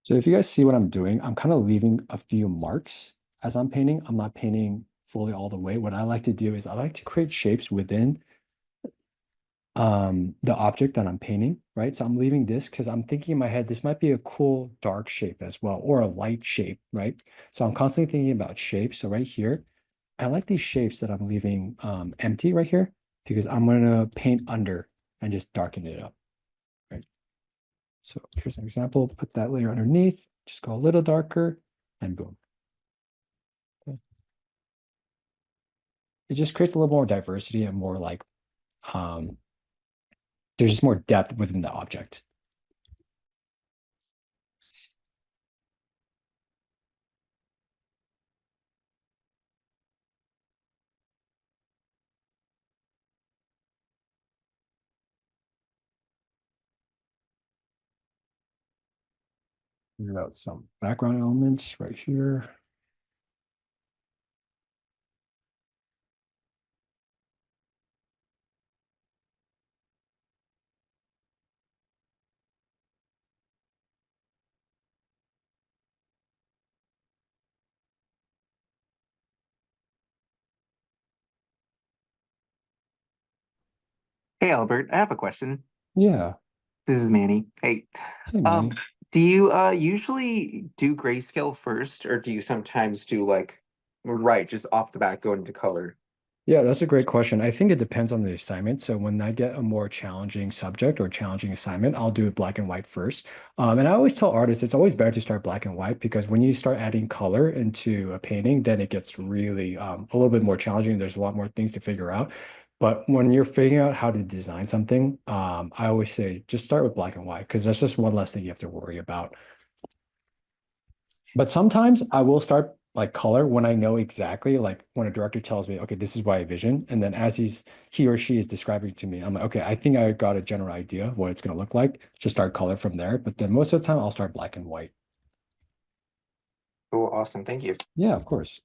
So if you guys see what I'm doing, I'm kind of leaving a few marks as I'm painting. I'm not painting fully all the way. What I like to do is I like to create shapes within the object that I'm painting, right? So I'm leaving this because I'm thinking in my head, this might be a cool dark shape as well, or a light shape, right? So I'm constantly thinking about shapes. So right here, I like these shapes that I'm leaving empty right here because I'm gonna paint under and just darken it up, right? So here's an example, put that layer underneath, just go a little darker, and boom. Okay. It just creates a little more diversity and more like, um, there's just more depth within the object. Figure out some background elements right here. Hey Albert, I have a question. Yeah. This is Manny. Hey, Hey, um, Manny. do you usually do grayscale first, or do you sometimes do like right just off the bat go into color? Yeah, that's a great question. I think it depends on the assignment. So when I get a more challenging subject or challenging assignment, I'll do it black and white first. And I always tell artists it's always better to start black and white because when you start adding color into a painting, then it gets really a little bit more challenging. There's a lot more things to figure out. But when you're figuring out how to design something, I always say just start with black and white because that's just one less thing you have to worry about. But sometimes I will start like color when I know exactly, like when a director tells me, okay, this is what I vision. And then as he or she is describing it to me, I'm like, okay, I think I got a general idea of what it's gonna look like. Just start color from there. But then most of the time I'll start black and white. Oh, awesome. Thank you. Yeah, of course.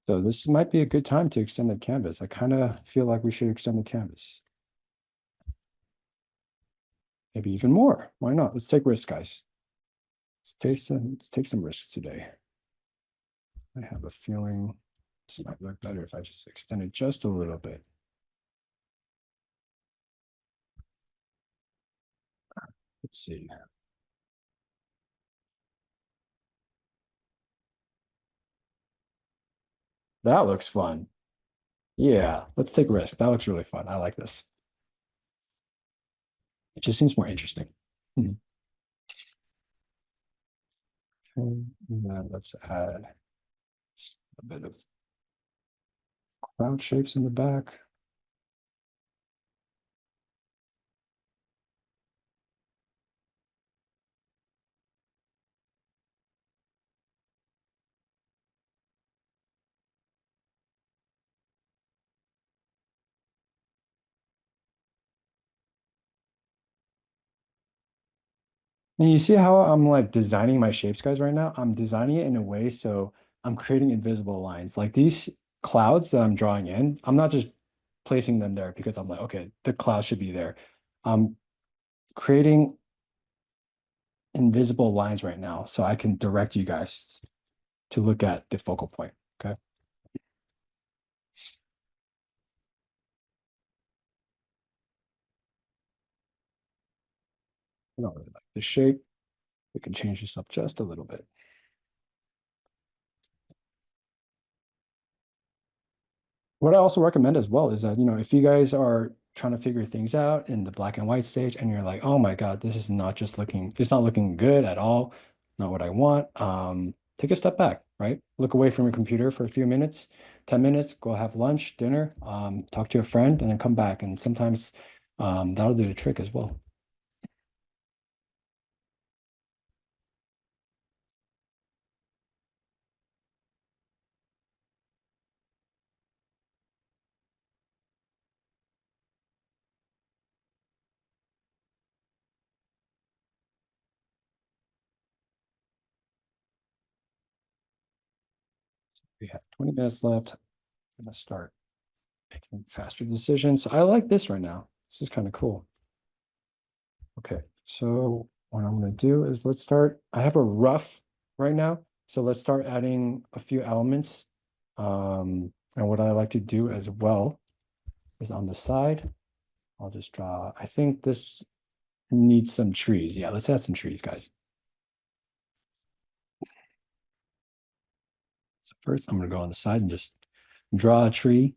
So this might be a good time to extend the canvas. I kind of feel like we should extend the canvas. Maybe even more. Why not? Let's take risks, guys. Let's take some risks today. I have a feeling this might look better if I just extend it just a little bit. Let's see. That looks fun. Yeah, let's take a risk. That looks really fun. I like this. It just seems more interesting. Hmm. Okay, and then let's add just a bit of cloud shapes in the back. And you see how I'm like designing my shapes, guys, right now? I'm designing it in a way so I'm creating invisible lines. Like these clouds that I'm drawing in, I'm not just placing them there because I'm like, okay, the cloud should be there. I'm creating invisible lines right now so I can direct you guys to look at the focal point. Okay. I don't really like the shape. We can change this up just a little bit. What I also recommend as well is that, if you guys are trying to figure things out in the black and white stage and you're like, oh my God, this is not just looking, it's not looking good at all, not what I want, take a step back, right? Look away from your computer for a few minutes, 10 minutes, go have lunch, dinner, talk to a friend, and then come back. And sometimes that'll do the trick as well. We have 20 minutes left. I'm gonna start making faster decisions. I like this right now. This is kind of cool. Okay, so what I'm gonna do is let's start. I have a rough right now, so let's start adding a few elements. And what I like to do as well is on the side, I'll just draw. I think this needs some trees. Yeah, let's add some trees, guys. So first, I'm gonna go on the side and just draw a tree,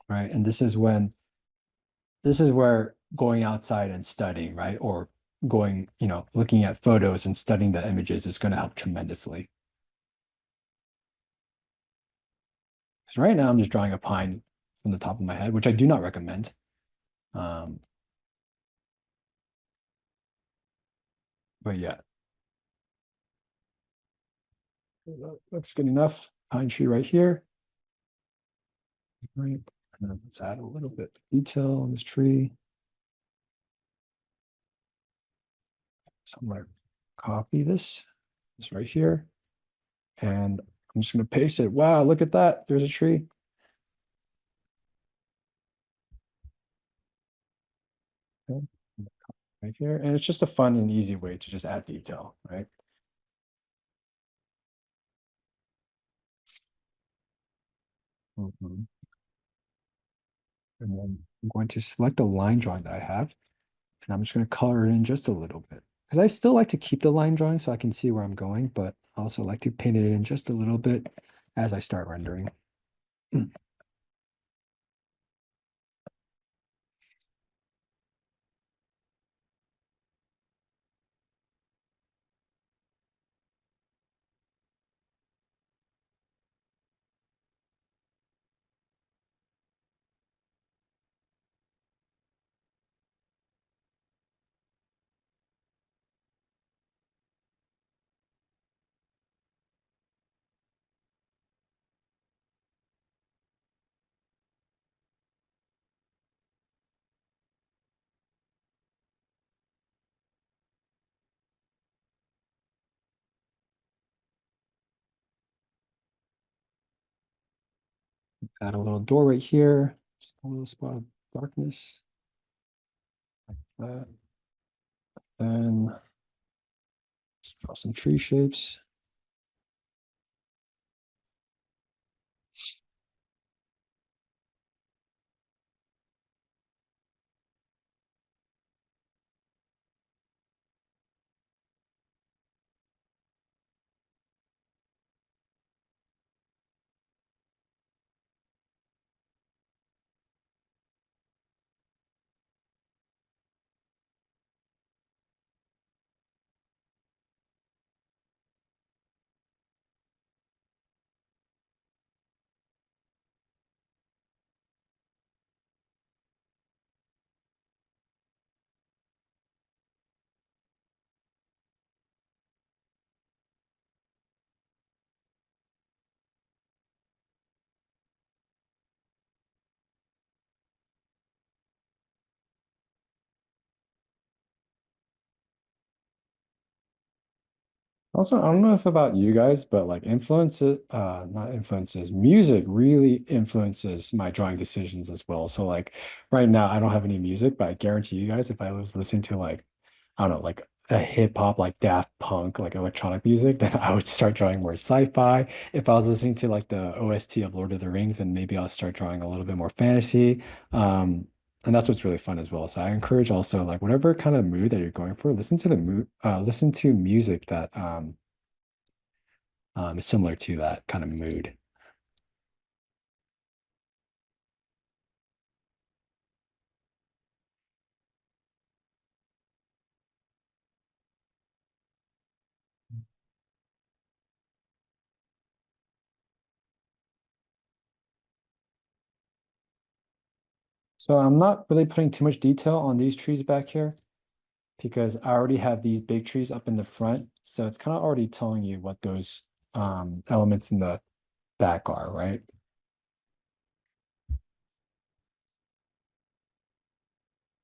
right? And this is where going outside and studying, right? Or going, looking at photos and studying the images is going to help tremendously. Because right now I'm just drawing a pine from the top of my head, which I do not recommend. Um, but yeah, that looks good enough. Pine tree right here. Right. And then let's add a little bit of detail on this tree. So I'm going to copy this right here. And I'm just going to paste it. Wow, look at that. There's a tree. Okay. Right here. And it's just a fun and easy way to just add detail, right? Mhm. And then I'm going to select the line drawing that I have, and I'm just going to color it in just a little bit. Because I still like to keep the line drawing so I can see where I'm going, but I also like to paint it in just a little bit as I start rendering. Add a little door right here, just a little spot of darkness like that. Then let's draw some tree shapes. Also, I don't know if about you guys, but like not influences, music really influences my drawing decisions as well. So like right now, I don't have any music, but I guarantee you guys, if I was listening to like, I don't know, like a hip hop, like Daft Punk, like electronic music, then I would start drawing more sci-fi. If I was listening to like the OST of Lord of the Rings, then maybe I'll start drawing a little bit more fantasy. And that's what's really fun as well. So I encourage also like whatever kind of mood that you're going for, listen to music that is similar to that kind of mood. So I'm not really putting too much detail on these trees back here because I already have these big trees up in the front. So it's kind of already telling you what those elements in the back are, right?